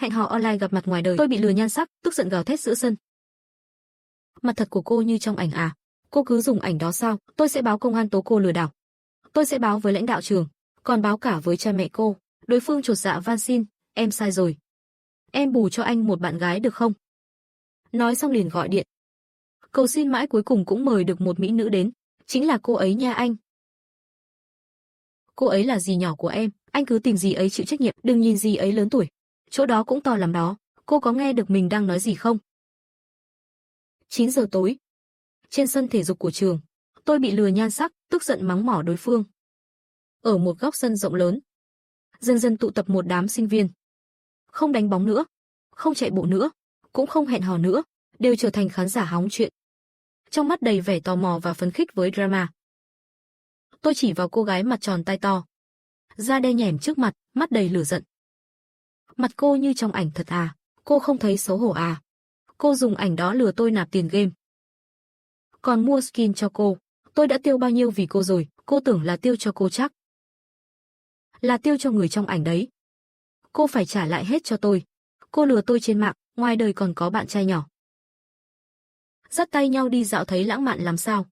hẹn hò online gặp mặt ngoài đời. Tôi bị lừa nhan sắc, tức giận gào thét giữa sân. Mặt thật của cô như trong ảnh à? Cô cứ dùng ảnh đó sao? Tôi sẽ báo công an tố cô lừa đảo. Tôi sẽ báo với lãnh đạo trường, còn báo cả với cha mẹ cô. Đối phương chột dạ van xin, em sai rồi. Em bù cho anh một bạn gái được không? Nói xong liền gọi điện. Cầu xin mãi cuối cùng cũng mời được một mỹ nữ đến, chính là cô ấy nha anh. Cô ấy là dì nhỏ của em, anh cứ tìm dì ấy chịu trách nhiệm, đừng nhìn dì ấy lớn tuổi. Chỗ đó cũng to lắm đó, cô có nghe được mình đang nói gì không? 9 giờ tối. Trên sân thể dục của trường, tôi bị lừa nhan sắc, tức giận mắng mỏ đối phương. Ở một góc sân rộng lớn, dần dần tụ tập một đám sinh viên. Không đánh bóng nữa, không chạy bộ nữa, cũng không hẹn hò nữa, đều trở thành khán giả hóng chuyện. Trong mắt đầy vẻ tò mò và phấn khích với drama. Tôi chỉ vào cô gái mặt tròn tai to, da đen nhẻm trước mặt, mắt đầy lửa giận. Mặt cô như trong ảnh thật à? Cô không thấy xấu hổ à? Cô dùng ảnh đó lừa tôi nạp tiền game. Còn mua skin cho cô, tôi đã tiêu bao nhiêu vì cô rồi, cô tưởng là tiêu cho cô chắc. Là tiêu cho người trong ảnh đấy. Cô phải trả lại hết cho tôi. Cô lừa tôi trên mạng, ngoài đời còn có bạn trai nhỏ. Dắt tay nhau đi dạo thấy lãng mạn lắm sao?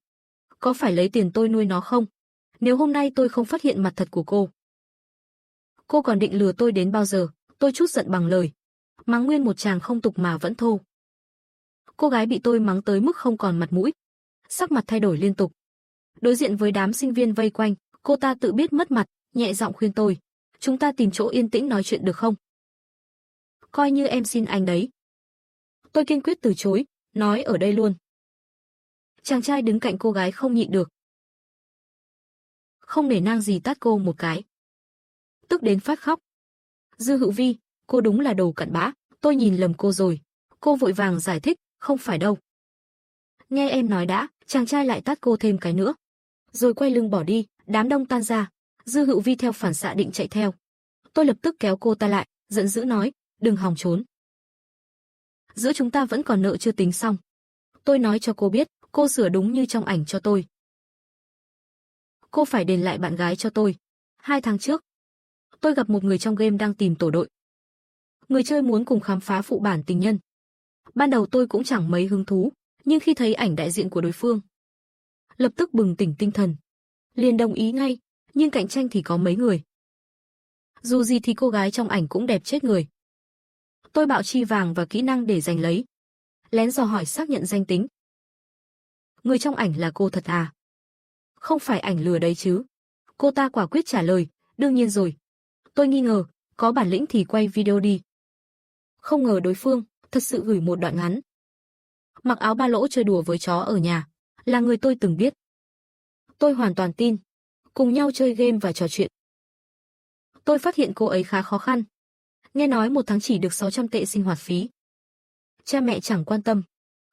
Có phải lấy tiền tôi nuôi nó không? Nếu hôm nay tôi không phát hiện mặt thật của cô còn định lừa tôi đến bao giờ? Tôi trút giận bằng lời. Mắng nguyên một tràng không tục mà vẫn thô. Cô gái bị tôi mắng tới mức không còn mặt mũi. Sắc mặt thay đổi liên tục. Đối diện với đám sinh viên vây quanh, cô ta tự biết mất mặt, nhẹ giọng khuyên tôi. Chúng ta tìm chỗ yên tĩnh nói chuyện được không? Coi như em xin anh đấy. Tôi kiên quyết từ chối, nói ở đây luôn. Chàng trai đứng cạnh cô gái không nhịn được. Không nể nang gì tát cô một cái. Tức đến phát khóc. Dư Hữu Vi, cô đúng là đồ cặn bã, tôi nhìn lầm cô rồi. Cô vội vàng giải thích, không phải đâu. Nghe em nói đã, chàng trai lại tát cô thêm cái nữa. Rồi quay lưng bỏ đi, đám đông tan ra. Dư Hữu Vi theo phản xạ định chạy theo. Tôi lập tức kéo cô ta lại, giận dữ nói, đừng hòng trốn. Giữa chúng ta vẫn còn nợ chưa tính xong. Tôi nói cho cô biết, cô sửa đúng như trong ảnh cho tôi. Cô phải đền lại bạn gái cho tôi. 2 tháng trước, tôi gặp một người trong game đang tìm tổ đội. Người chơi muốn cùng khám phá phụ bản tình nhân. Ban đầu tôi cũng chẳng mấy hứng thú, nhưng khi thấy ảnh đại diện của đối phương, lập tức bừng tỉnh tinh thần. Liền đồng ý ngay, nhưng cạnh tranh thì có mấy người. Dù gì thì cô gái trong ảnh cũng đẹp chết người. Tôi bạo chi vàng và kỹ năng để giành lấy. Lén dò hỏi xác nhận danh tính. Người trong ảnh là cô thật à? Không phải ảnh lừa đấy chứ? Cô ta quả quyết trả lời, đương nhiên rồi. Tôi nghi ngờ, có bản lĩnh thì quay video đi. Không ngờ đối phương thật sự gửi một đoạn ngắn. Mặc áo ba lỗ chơi đùa với chó ở nhà, là người tôi từng biết. Tôi hoàn toàn tin, cùng nhau chơi game và trò chuyện. Tôi phát hiện cô ấy khá khó khăn. Nghe nói 1 tháng chỉ được 600 tệ sinh hoạt phí. Cha mẹ chẳng quan tâm,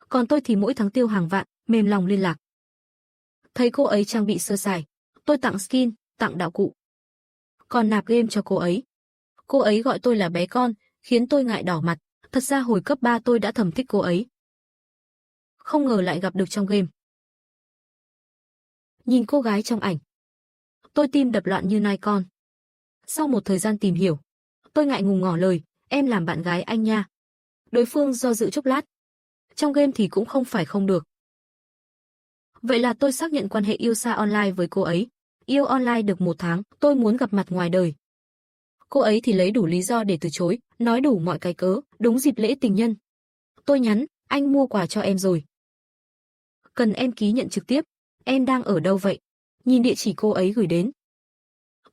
còn tôi thì mỗi tháng tiêu hàng vạn, mềm lòng liên lạc. Thấy cô ấy trang bị sơ sài, tôi tặng skin, tặng đạo cụ. Còn nạp game cho cô ấy. Cô ấy gọi tôi là bé con, khiến tôi ngại đỏ mặt. Thật ra hồi cấp 3 tôi đã thầm thích cô ấy. Không ngờ lại gặp được trong game. Nhìn cô gái trong ảnh, tôi tim đập loạn như nai con. Sau một thời gian tìm hiểu, tôi ngại ngùng ngỏ lời, em làm bạn gái anh nha. Đối phương do dự chốc lát. Trong game thì cũng không phải không được. Vậy là tôi xác nhận quan hệ yêu xa online với cô ấy. Yêu online được 1 tháng, tôi muốn gặp mặt ngoài đời. Cô ấy thì lấy đủ lý do để từ chối, nói đủ mọi cái cớ, đúng dịp lễ tình nhân. Tôi nhắn, anh mua quà cho em rồi. Cần em ký nhận trực tiếp. Em đang ở đâu vậy? Nhìn địa chỉ cô ấy gửi đến.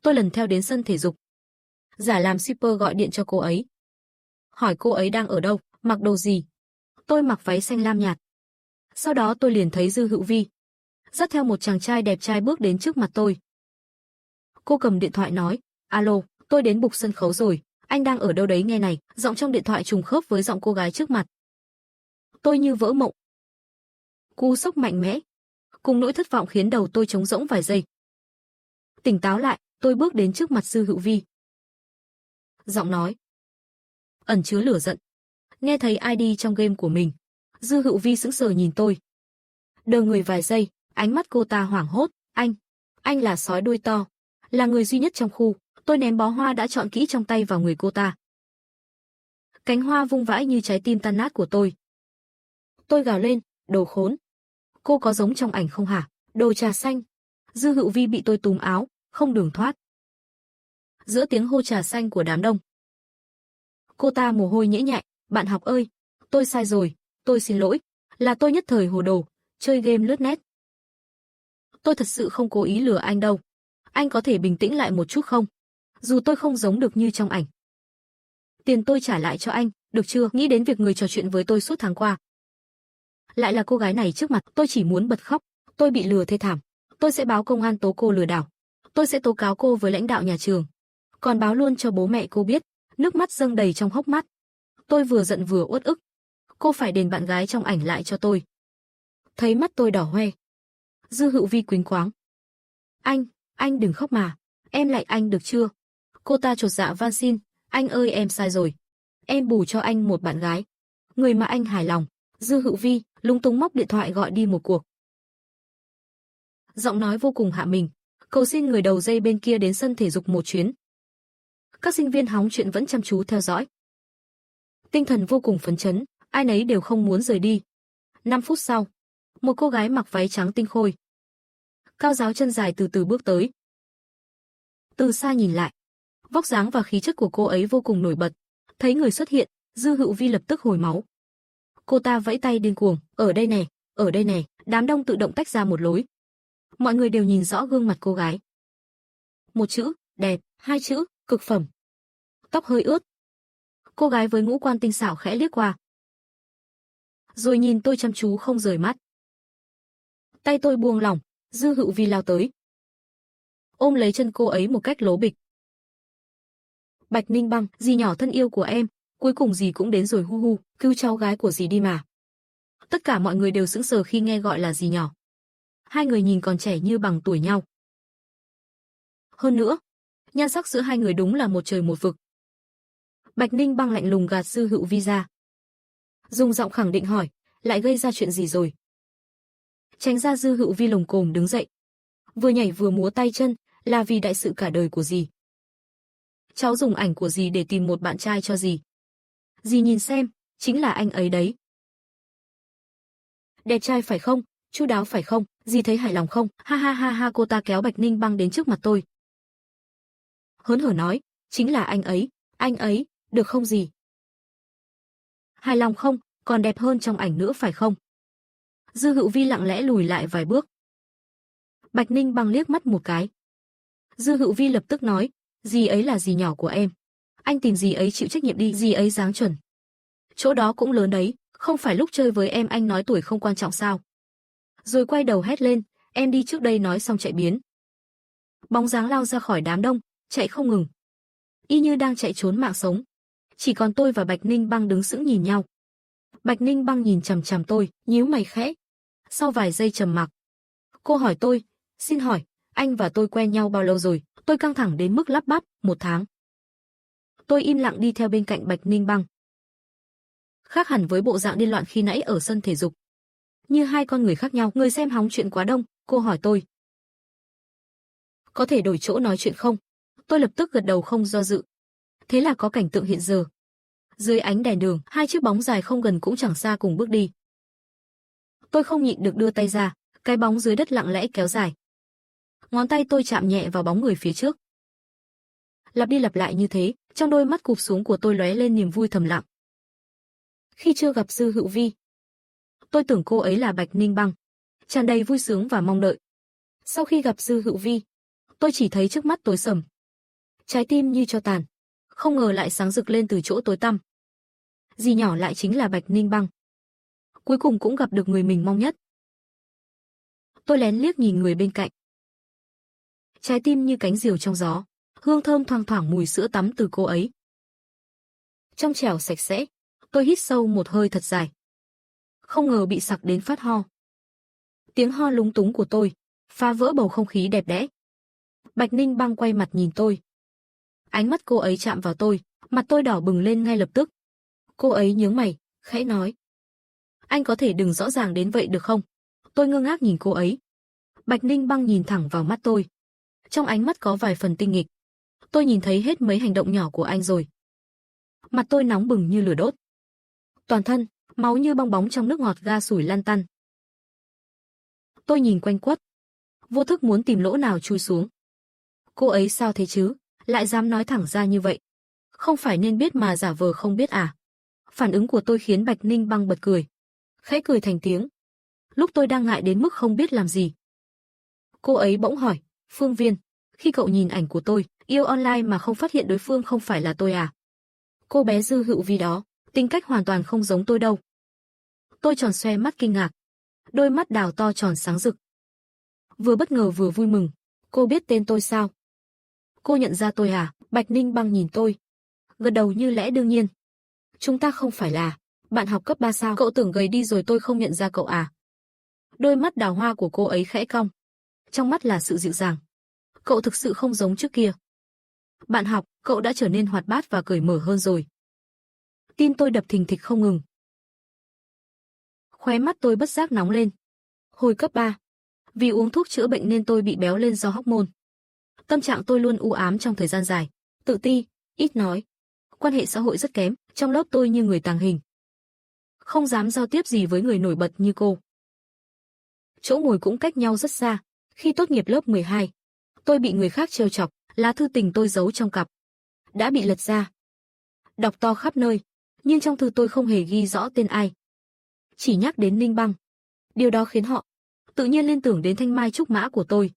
Tôi lần theo đến sân thể dục. Giả làm shipper gọi điện cho cô ấy. Hỏi cô ấy đang ở đâu, mặc đồ gì. Tôi mặc váy xanh lam nhạt. Sau đó tôi liền thấy Dư Hữu Vi dắt theo một chàng trai đẹp trai bước đến trước mặt tôi. Cô cầm điện thoại nói, alo, tôi đến bục sân khấu rồi, anh đang ở đâu đấy nghe này, giọng trong điện thoại trùng khớp với giọng cô gái trước mặt. Tôi như vỡ mộng. Cú sốc mạnh mẽ, cùng nỗi thất vọng khiến đầu tôi trống rỗng vài giây. Tỉnh táo lại, tôi bước đến trước mặt Dư Hữu Vi. Giọng nói ẩn chứa lửa giận. Nghe thấy ID trong game của mình, Dư Hữu Vi sững sờ nhìn tôi. Đờ người vài giây, ánh mắt cô ta hoảng hốt, anh là sói đuôi to, là người duy nhất trong khu. Tôi ném bó hoa đã chọn kỹ trong tay vào người cô ta. Cánh hoa vung vãi như trái tim tan nát của tôi. Tôi gào lên, đồ khốn. Cô có giống trong ảnh không hả? Đồ trà xanh. Dư Hữu Vi bị tôi túm áo, không đường thoát. Giữa tiếng hô trà xanh của đám đông, cô ta mồ hôi nhễ nhại, bạn học ơi, tôi sai rồi, tôi xin lỗi, là tôi nhất thời hồ đồ, chơi game lướt net. Tôi thật sự không cố ý lừa anh đâu. Anh có thể bình tĩnh lại một chút không? Dù tôi không giống được như trong ảnh. Tiền tôi trả lại cho anh, được chưa? Nghĩ đến việc người trò chuyện với tôi suốt tháng qua. Lại là cô gái này trước mặt, tôi chỉ muốn bật khóc. Tôi bị lừa thê thảm. Tôi sẽ báo công an tố cô lừa đảo. Tôi sẽ tố cáo cô với lãnh đạo nhà trường. Còn báo luôn cho bố mẹ cô biết. Nước mắt dâng đầy trong hốc mắt. Tôi vừa giận vừa uất ức. Cô phải đền bạn gái trong ảnh lại cho tôi. Thấy mắt tôi đỏ hoe. Dư Hữu Vi quýnh quáng. Anh đừng khóc mà. Em lại anh được chưa? Cô ta chột dạ van xin. Anh ơi em sai rồi. Em bù cho anh một bạn gái. Người mà anh hài lòng. Dư Hữu Vi lúng túng móc điện thoại gọi đi một cuộc. Giọng nói vô cùng hạ mình. Cầu xin người đầu dây bên kia đến sân thể dục một chuyến. Các sinh viên hóng chuyện vẫn chăm chú theo dõi. Tinh thần vô cùng phấn chấn, ai nấy đều không muốn rời đi. 5 phút sau, một cô gái mặc váy trắng tinh khôi, cao ráo chân dài từ từ bước tới. Từ xa nhìn lại, vóc dáng và khí chất của cô ấy vô cùng nổi bật. Thấy người xuất hiện, Dư Hữu Vi lập tức hồi máu. Cô ta vẫy tay điên cuồng, ở đây này, ở đây này, đám đông tự động tách ra một lối. Mọi người đều nhìn rõ gương mặt cô gái. Một chữ, đẹp, hai chữ, cực phẩm. Tóc hơi ướt. Cô gái với ngũ quan tinh xảo khẽ liếc qua. Rồi nhìn tôi chăm chú không rời mắt. Tay tôi buông lỏng, Dư Hữu Vi lao tới. Ôm lấy chân cô ấy một cách lố bịch. Bạch Ninh Băng, dì nhỏ thân yêu của em, cuối cùng dì cũng đến rồi hu hu, cứu cháu gái của dì đi mà. Tất cả mọi người đều sững sờ khi nghe gọi là dì nhỏ. Hai người nhìn còn trẻ như bằng tuổi nhau. Hơn nữa, nhan sắc giữa hai người đúng là một trời một vực. Bạch Ninh Băng lạnh lùng gạt Dư Hữu Vi ra. Dùng giọng khẳng định hỏi, lại gây ra chuyện gì rồi? Tránh ra. Dư Hữu Vi lồng cồm đứng dậy. Vừa nhảy vừa múa tay chân, là vì đại sự cả đời của dì. Cháu dùng ảnh của dì để tìm một bạn trai cho dì. Dì nhìn xem, chính là anh ấy đấy. Đẹp trai phải không? Chu đáo phải không? Dì thấy hài lòng không? Ha ha ha ha. Cô ta kéo Bạch Ninh Băng đến trước mặt tôi. Hớn hở nói, chính là anh ấy, được không dì? Hài lòng không? Còn đẹp hơn trong ảnh nữa phải không? Dư Hữu Vi lặng lẽ lùi lại vài bước. Bạch Ninh Băng liếc mắt một cái. Dư Hữu Vi lập tức nói, dì ấy là dì nhỏ của em. Anh tìm dì ấy chịu trách nhiệm đi, dì ấy dáng chuẩn. Chỗ đó cũng lớn đấy, không phải lúc chơi với em anh nói tuổi không quan trọng sao? Rồi quay đầu hét lên, em đi trước đây. Nói xong chạy biến. Bóng dáng lao ra khỏi đám đông, chạy không ngừng. Y như đang chạy trốn mạng sống. Chỉ còn tôi và Bạch Ninh Băng đứng sững nhìn nhau. Bạch Ninh Băng nhìn chằm chằm tôi, nhíu mày khẽ. Sau vài giây trầm mặc, cô hỏi tôi, xin hỏi, anh và tôi quen nhau bao lâu rồi? Tôi căng thẳng đến mức lắp bắp, 1 tháng. Tôi im lặng đi theo bên cạnh Bạch Ninh Băng. Khác hẳn với bộ dạng điên loạn khi nãy ở sân thể dục. Như hai con người khác nhau. Người xem hóng chuyện quá đông, cô hỏi tôi. Có thể đổi chỗ nói chuyện không? Tôi lập tức gật đầu không do dự. Thế là có cảnh tượng hiện giờ. Dưới ánh đèn đường, hai chiếc bóng dài không gần cũng chẳng xa cùng bước đi. Tôi không nhịn được đưa tay ra, cái bóng dưới đất lặng lẽ kéo dài. Ngón tay tôi chạm nhẹ vào bóng người phía trước. Lặp đi lặp lại như thế, trong đôi mắt cụp xuống của tôi lóe lên niềm vui thầm lặng. Khi chưa gặp Dư Hữu Vi, tôi tưởng cô ấy là Bạch Ninh Băng, tràn đầy vui sướng và mong đợi. Sau khi gặp Dư Hữu Vi, tôi chỉ thấy trước mắt tối sầm. Trái tim như tro tàn, không ngờ lại sáng rực lên từ chỗ tối tăm. Dì nhỏ lại chính là Bạch Ninh Băng. Cuối cùng cũng gặp được người mình mong nhất. Tôi lén liếc nhìn người bên cạnh. Trái tim như cánh diều trong gió, hương thơm thoang thoảng mùi sữa tắm từ cô ấy. Trong trẻo sạch sẽ, tôi hít sâu một hơi thật dài. Không ngờ bị sặc đến phát ho. Tiếng ho lúng túng của tôi phá vỡ bầu không khí đẹp đẽ. Bạch Ninh Băng quay mặt nhìn tôi. Ánh mắt cô ấy chạm vào tôi, mặt tôi đỏ bừng lên ngay lập tức. Cô ấy nhướng mày, khẽ nói. Anh có thể đừng rõ ràng đến vậy được không? Tôi ngơ ngác nhìn cô ấy. Bạch Ninh Băng nhìn thẳng vào mắt tôi. Trong ánh mắt có vài phần tinh nghịch. Tôi nhìn thấy hết mấy hành động nhỏ của anh rồi. Mặt tôi nóng bừng như lửa đốt. Toàn thân, máu như bong bóng trong nước ngọt ga sủi lăn tăn. Tôi nhìn quanh quất, vô thức muốn tìm lỗ nào chui xuống. Cô ấy sao thế chứ, lại dám nói thẳng ra như vậy. Không phải nên biết mà giả vờ không biết à? Phản ứng của tôi khiến Bạch Ninh Băng bật cười. Khẽ cười thành tiếng. Lúc tôi đang ngại đến mức không biết làm gì. Cô ấy bỗng hỏi, Phương Viên, khi cậu nhìn ảnh của tôi, yêu online mà không phát hiện đối phương không phải là tôi à? Cô bé Dư Hữu Vi đó, tính cách hoàn toàn không giống tôi đâu. Tôi tròn xoe mắt kinh ngạc. Đôi mắt đào to tròn sáng rực. Vừa bất ngờ vừa vui mừng. Cô biết tên tôi sao? Cô nhận ra tôi à? Bạch Ninh Băng nhìn tôi. Gật đầu như lẽ đương nhiên. Chúng ta không phải là bạn học cấp 3 sao? Cậu tưởng gầy đi rồi tôi không nhận ra cậu à? Đôi mắt đào hoa của cô ấy khẽ cong. Trong mắt là sự dịu dàng. Cậu thực sự không giống trước kia. Bạn học, cậu đã trở nên hoạt bát và cởi mở hơn rồi. Tim tôi đập thình thịch không ngừng. Khóe mắt tôi bất giác nóng lên. Hồi cấp 3, vì uống thuốc chữa bệnh nên tôi bị béo lên do hormone. Tâm trạng tôi luôn u ám trong thời gian dài, tự ti, ít nói, quan hệ xã hội rất kém, trong lớp tôi như người tàng hình. Không dám giao tiếp gì với người nổi bật như cô. Chỗ ngồi cũng cách nhau rất xa. Khi tốt nghiệp lớp 12, tôi bị người khác trêu chọc, lá thư tình tôi giấu trong cặp đã bị lật ra, đọc to khắp nơi, nhưng trong thư tôi không hề ghi rõ tên ai, chỉ nhắc đến Ninh Băng. Điều đó khiến họ tự nhiên liên tưởng đến thanh mai trúc mã của tôi.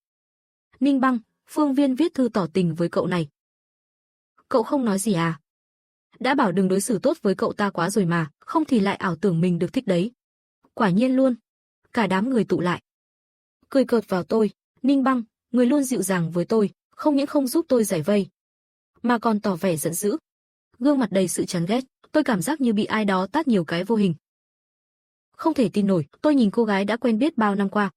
Ninh Băng, Phương Viên viết thư tỏ tình với cậu này. Cậu không nói gì à? Đã bảo đừng đối xử tốt với cậu ta quá rồi mà, không thì lại ảo tưởng mình được thích đấy. Quả nhiên luôn. Cả đám người tụ lại, cười cợt vào tôi. Ninh Băng, người luôn dịu dàng với tôi, không những không giúp tôi giải vây, mà còn tỏ vẻ giận dữ. Gương mặt đầy sự chán ghét, tôi cảm giác như bị ai đó tát nhiều cái vô hình. Không thể tin nổi, tôi nhìn cô gái đã quen biết bao năm qua,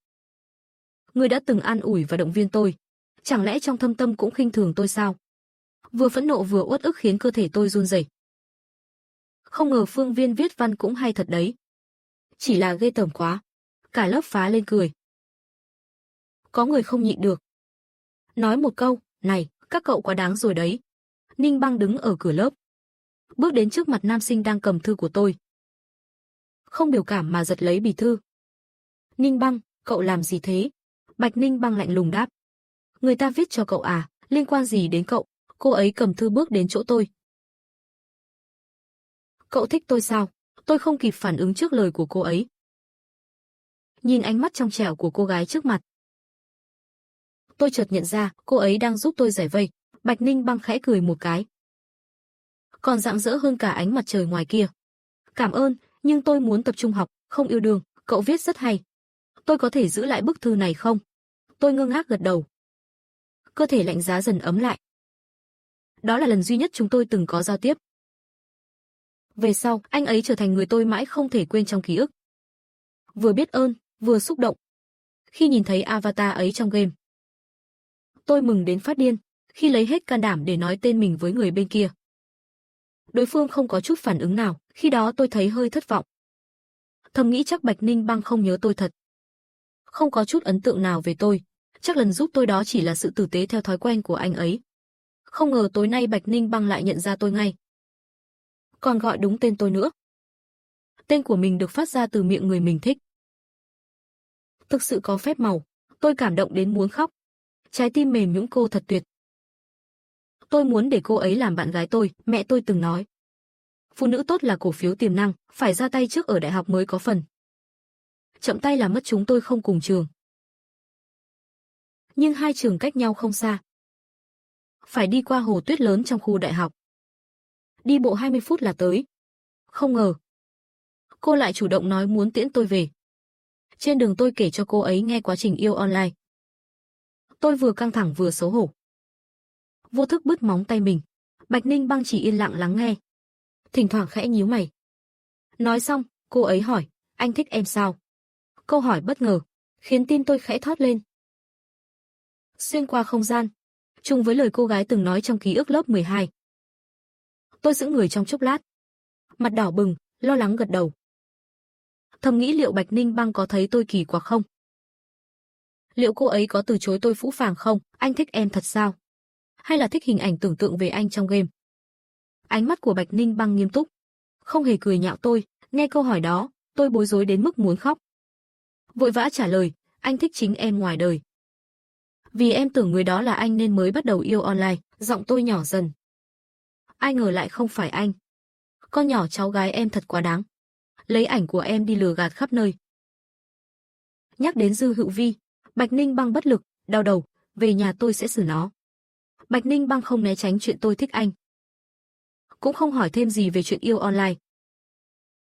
người đã từng an ủi và động viên tôi, chẳng lẽ trong thâm tâm cũng khinh thường tôi sao? Vừa phẫn nộ vừa uất ức khiến cơ thể tôi run rẩy. Không ngờ Phương Viên viết văn cũng hay thật đấy. Chỉ là ghê tởm quá. Cả lớp phá lên cười. Có người không nhịn được, nói một câu, này, các cậu quá đáng rồi đấy. Ninh Băng đứng ở cửa lớp, bước đến trước mặt nam sinh đang cầm thư của tôi. Không biểu cảm mà giật lấy bì thư. Ninh Băng, cậu làm gì thế? Bạch Ninh Băng lạnh lùng đáp. Người ta viết cho cậu à, liên quan gì đến cậu? Cô ấy cầm thư bước đến chỗ tôi. Cậu thích tôi sao? Tôi không kịp phản ứng trước lời của cô ấy. Nhìn ánh mắt trong trẻo của cô gái trước mặt, tôi chợt nhận ra cô ấy đang giúp tôi giải vây. Bạch Ninh Băng khẽ cười một cái, còn rạng rỡ hơn cả ánh mặt trời ngoài kia. Cảm ơn, nhưng tôi muốn tập trung học, không yêu đương. Cậu viết rất hay. Tôi có thể giữ lại bức thư này không? Tôi ngơ ngác gật đầu. Cơ thể lạnh giá dần ấm lại. Đó là lần duy nhất chúng tôi từng có giao tiếp. Về sau, anh ấy trở thành người tôi mãi không thể quên trong ký ức. Vừa biết ơn, vừa xúc động. Khi nhìn thấy avatar ấy trong game, tôi mừng đến phát điên, khi lấy hết can đảm để nói tên mình với người bên kia. Đối phương không có chút phản ứng nào, khi đó tôi thấy hơi thất vọng. Thầm nghĩ chắc Bạch Ninh Băng không nhớ tôi thật. Không có chút ấn tượng nào về tôi, chắc lần giúp tôi đó chỉ là sự tử tế theo thói quen của anh ấy. Không ngờ tối nay Bạch Ninh Băng lại nhận ra tôi ngay. Còn gọi đúng tên tôi nữa. Tên của mình được phát ra từ miệng người mình thích. Thực sự có phép màu, tôi cảm động đến muốn khóc. Trái tim mềm nhũn, cô thật tuyệt. Tôi muốn để cô ấy làm bạn gái tôi, mẹ tôi từng nói. Phụ nữ tốt là cổ phiếu tiềm năng, phải ra tay trước ở đại học mới có phần. Chậm tay là mất, chúng tôi không cùng trường. Nhưng hai trường cách nhau không xa. Phải đi qua hồ tuyết lớn trong khu đại học. Đi bộ 20 phút là tới. Không ngờ, cô lại chủ động nói muốn tiễn tôi về. Trên đường tôi kể cho cô ấy nghe quá trình yêu online. Tôi vừa căng thẳng vừa xấu hổ. Vô thức bứt móng tay mình. Bạch Ninh Băng chỉ yên lặng lắng nghe, thỉnh thoảng khẽ nhíu mày. Nói xong, cô ấy hỏi, anh thích em sao? Câu hỏi bất ngờ, khiến tim tôi khẽ thót lên. Xuyên qua không gian, trùng với lời cô gái từng nói trong ký ức lớp 12. Tôi sững người trong chốc lát, mặt đỏ bừng, lo lắng gật đầu. Thầm nghĩ liệu Bạch Ninh Băng có thấy tôi kỳ quặc không? Liệu cô ấy có từ chối tôi phũ phàng không? Anh thích em thật sao? Hay là thích hình ảnh tưởng tượng về anh trong game? Ánh mắt của Bạch Ninh Băng nghiêm túc, không hề cười nhạo tôi. Nghe câu hỏi đó, tôi bối rối đến mức muốn khóc. Vội vã trả lời, anh thích chính em ngoài đời. Vì em tưởng người đó là anh nên mới bắt đầu yêu online. Giọng tôi nhỏ dần. Ai ngờ lại không phải anh. Con nhỏ cháu gái em thật quá đáng. Lấy ảnh của em đi lừa gạt khắp nơi. Nhắc đến Dư Hữu Vi, Bạch Ninh Băng bất lực, đau đầu, về nhà tôi sẽ xử nó. Bạch Ninh Băng không né tránh chuyện tôi thích anh, cũng không hỏi thêm gì về chuyện yêu online.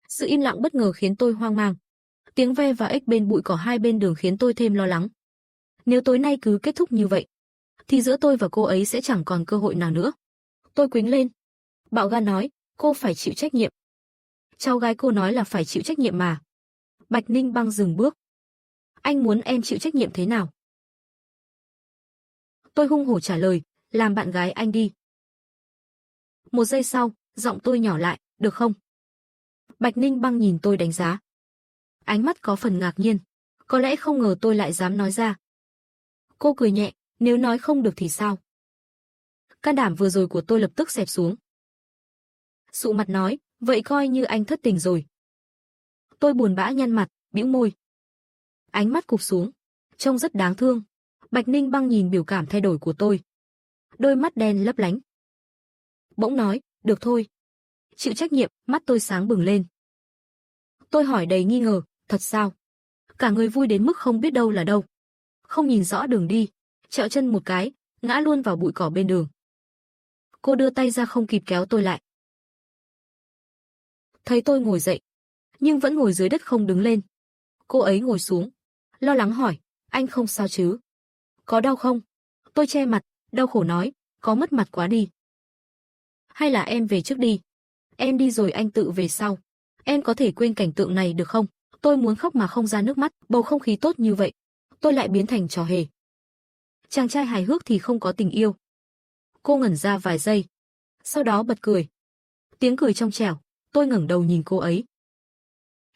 Sự im lặng bất ngờ khiến tôi hoang mang. Tiếng ve và ếch bên bụi cỏ hai bên đường khiến tôi thêm lo lắng. Nếu tối nay cứ kết thúc như vậy, thì giữa tôi và cô ấy sẽ chẳng còn cơ hội nào nữa. Tôi quýnh lên, bạo gan nói, cô phải chịu trách nhiệm. Cháu gái cô nói là phải chịu trách nhiệm mà. Bạch Ninh Băng dừng bước. Anh muốn em chịu trách nhiệm thế nào? Tôi hung hổ trả lời, làm bạn gái anh đi. Một giây sau, giọng tôi nhỏ lại, được không? Bạch Ninh Băng nhìn tôi đánh giá. Ánh mắt có phần ngạc nhiên, có lẽ không ngờ tôi lại dám nói ra. Cô cười nhẹ, nếu nói không được thì sao? Can đảm vừa rồi của tôi lập tức xẹp xuống. Sụ mặt nói, vậy coi như anh thất tình rồi. Tôi buồn bã nhăn mặt, bĩu môi. Ánh mắt cụp xuống, trông rất đáng thương. Bạch Ninh Băng nhìn biểu cảm thay đổi của tôi. Đôi mắt đen lấp lánh. Bỗng nói, được thôi. Chịu trách nhiệm, mắt tôi sáng bừng lên. Tôi hỏi đầy nghi ngờ, thật sao? Cả người vui đến mức không biết đâu là đâu. Không nhìn rõ đường đi, trẹo chân một cái, ngã luôn vào bụi cỏ bên đường. Cô đưa tay ra không kịp kéo tôi lại. Thấy tôi ngồi dậy, nhưng vẫn ngồi dưới đất không đứng lên. Cô ấy ngồi xuống, lo lắng hỏi, anh không sao chứ? Có đau không? Tôi che mặt, đau khổ nói, có mất mặt quá đi. Hay là em về trước đi. Em đi rồi anh tự về sau. Em có thể quên cảnh tượng này được không? Tôi muốn khóc mà không ra nước mắt, bầu không khí tốt như vậy. Tôi lại biến thành trò hề. Chàng trai hài hước thì không có tình yêu. Cô ngẩn ra vài giây, sau đó bật cười. Tiếng cười trong trẻo, tôi ngẩng đầu nhìn cô ấy.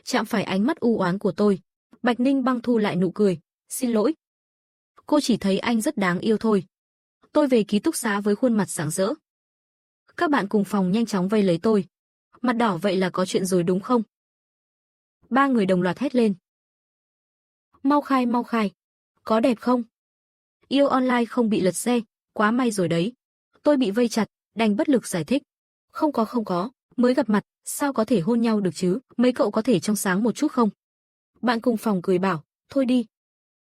Chạm phải ánh mắt u oán của tôi, Bạch Ninh Băng thu lại nụ cười, xin lỗi. Cô chỉ thấy anh rất đáng yêu thôi. Tôi về ký túc xá với khuôn mặt rạng rỡ. Các bạn cùng phòng nhanh chóng vây lấy tôi. Mặt đỏ vậy là có chuyện rồi đúng không? Ba người đồng loạt hét lên. Mau khai, mau khai. Có đẹp không? Yêu online không bị lật xe, quá may rồi đấy. Tôi bị vây chặt, đành bất lực giải thích. Không có, mới gặp mặt, sao có thể hôn nhau được chứ? Mấy cậu có thể trong sáng một chút không? Bạn cùng phòng cười bảo, thôi đi.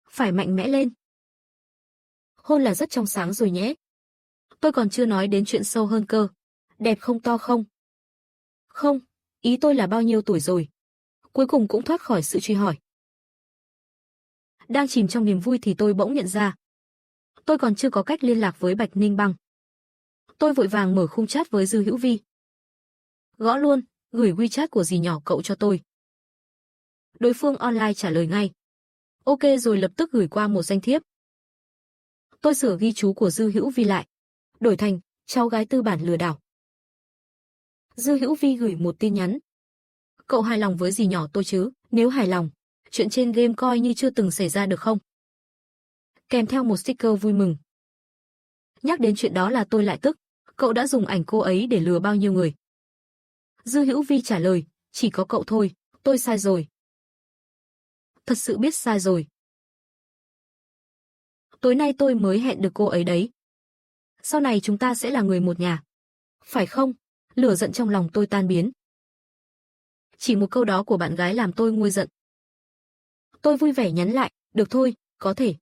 Phải mạnh mẽ lên. Hôn là rất trong sáng rồi nhé. Tôi còn chưa nói đến chuyện sâu hơn cơ. Đẹp không, to không? Không, ý tôi là bao nhiêu tuổi rồi. Cuối cùng cũng thoát khỏi sự truy hỏi. Đang chìm trong niềm vui thì tôi bỗng nhận ra. Tôi còn chưa có cách liên lạc với Bạch Ninh Băng. Tôi vội vàng mở khung chat với Dư Hữu Vi. Gõ luôn, gửi WeChat của dì nhỏ cậu cho tôi. Đối phương online trả lời ngay. Ok rồi lập tức gửi qua một danh thiếp. Tôi sửa ghi chú của Dư Hữu Vi lại. Đổi thành, cháu gái tư bản lừa đảo. Dư Hữu Vi gửi một tin nhắn. Cậu hài lòng với dì nhỏ tôi chứ? Nếu hài lòng, chuyện trên game coi như chưa từng xảy ra được không? Kèm theo một sticker vui mừng. Nhắc đến chuyện đó là tôi lại tức. Cậu đã dùng ảnh cô ấy để lừa bao nhiêu người? Dư Hữu Vi trả lời, chỉ có cậu thôi, tôi sai rồi. Thật sự biết sai rồi. Tối nay tôi mới hẹn được cô ấy đấy. Sau này chúng ta sẽ là người một nhà. Phải không? Lửa giận trong lòng tôi tan biến. Chỉ một câu đó của bạn gái làm tôi nguôi giận. Tôi vui vẻ nhắn lại, được thôi, có thể.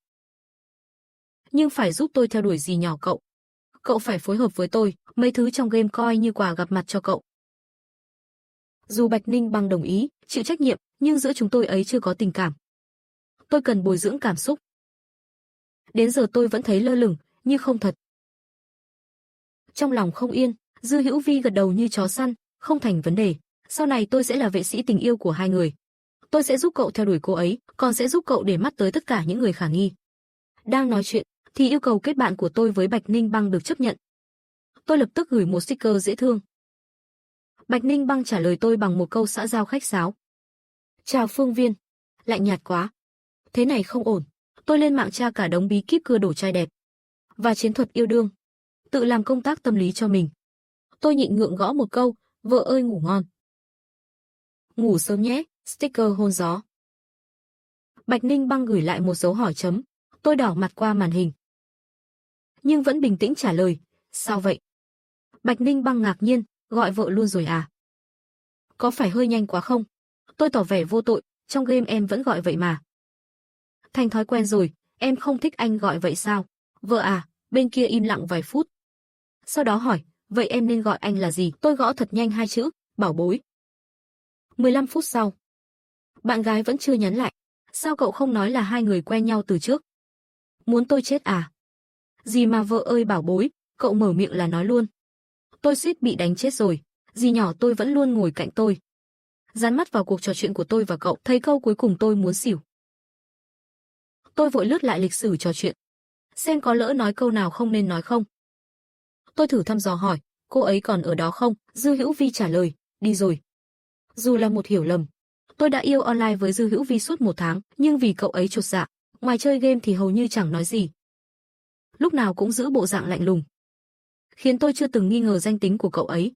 Nhưng phải giúp tôi theo đuổi dì nhỏ cậu. Cậu phải phối hợp với tôi, mấy thứ trong game coi như quà gặp mặt cho cậu. Dù Bạch Ninh Băng đồng ý, chịu trách nhiệm, nhưng giữa chúng tôi ấy chưa có tình cảm. Tôi cần bồi dưỡng cảm xúc. Đến giờ tôi vẫn thấy lơ lửng, như không thật. Trong lòng không yên, Dư Hữu Vi gật đầu như chó săn, không thành vấn đề. Sau này tôi sẽ là vệ sĩ tình yêu của hai người. Tôi sẽ giúp cậu theo đuổi cô ấy, còn sẽ giúp cậu để mắt tới tất cả những người khả nghi. Đang nói chuyện, thì yêu cầu kết bạn của tôi với Bạch Ninh Băng được chấp nhận. Tôi lập tức gửi một sticker dễ thương. Bạch Ninh Băng trả lời tôi bằng một câu xã giao khách sáo. Chào Phương Viên. Lạnh nhạt quá. Thế này không ổn. Tôi lên mạng tra cả đống bí kíp cưa đổ trai đẹp và chiến thuật yêu đương. Tự làm công tác tâm lý cho mình. Tôi nhịn ngượng gõ một câu, vợ ơi ngủ ngon. Ngủ sớm nhé, sticker hôn gió. Bạch Ninh Băng gửi lại một dấu hỏi chấm. Tôi đỏ mặt qua màn hình. Nhưng vẫn bình tĩnh trả lời, sao vậy? Bạch Ninh Băng ngạc nhiên, gọi vợ luôn rồi à? Có phải hơi nhanh quá không? Tôi tỏ vẻ vô tội, trong game em vẫn gọi vậy mà. Thành thói quen rồi, em không thích anh gọi vậy sao? Vợ à, bên kia im lặng vài phút. Sau đó hỏi, vậy em nên gọi anh là gì? Tôi gõ thật nhanh 2 chữ, bảo bối. 15 phút sau. Bạn gái vẫn chưa nhắn lại. Sao cậu không nói là hai người quen nhau từ trước? Muốn tôi chết à? Gì mà vợ ơi bảo bối, cậu mở miệng là nói luôn. Tôi suýt bị đánh chết rồi, dì nhỏ tôi vẫn luôn ngồi cạnh tôi. Dán mắt vào cuộc trò chuyện của tôi và cậu, thấy câu cuối cùng tôi muốn xỉu. Tôi vội lướt lại lịch sử trò chuyện, xem có lỡ nói câu nào không nên nói không. Tôi thử thăm dò hỏi, cô ấy còn ở đó không? Dư Hữu Vi trả lời, đi rồi. Dù là một hiểu lầm, tôi đã yêu online với Dư Hữu Vi suốt 1 tháng, nhưng vì cậu ấy chột dạ, ngoài chơi game thì hầu như chẳng nói gì. Lúc nào cũng giữ bộ dạng lạnh lùng, khiến tôi chưa từng nghi ngờ danh tính của cậu ấy.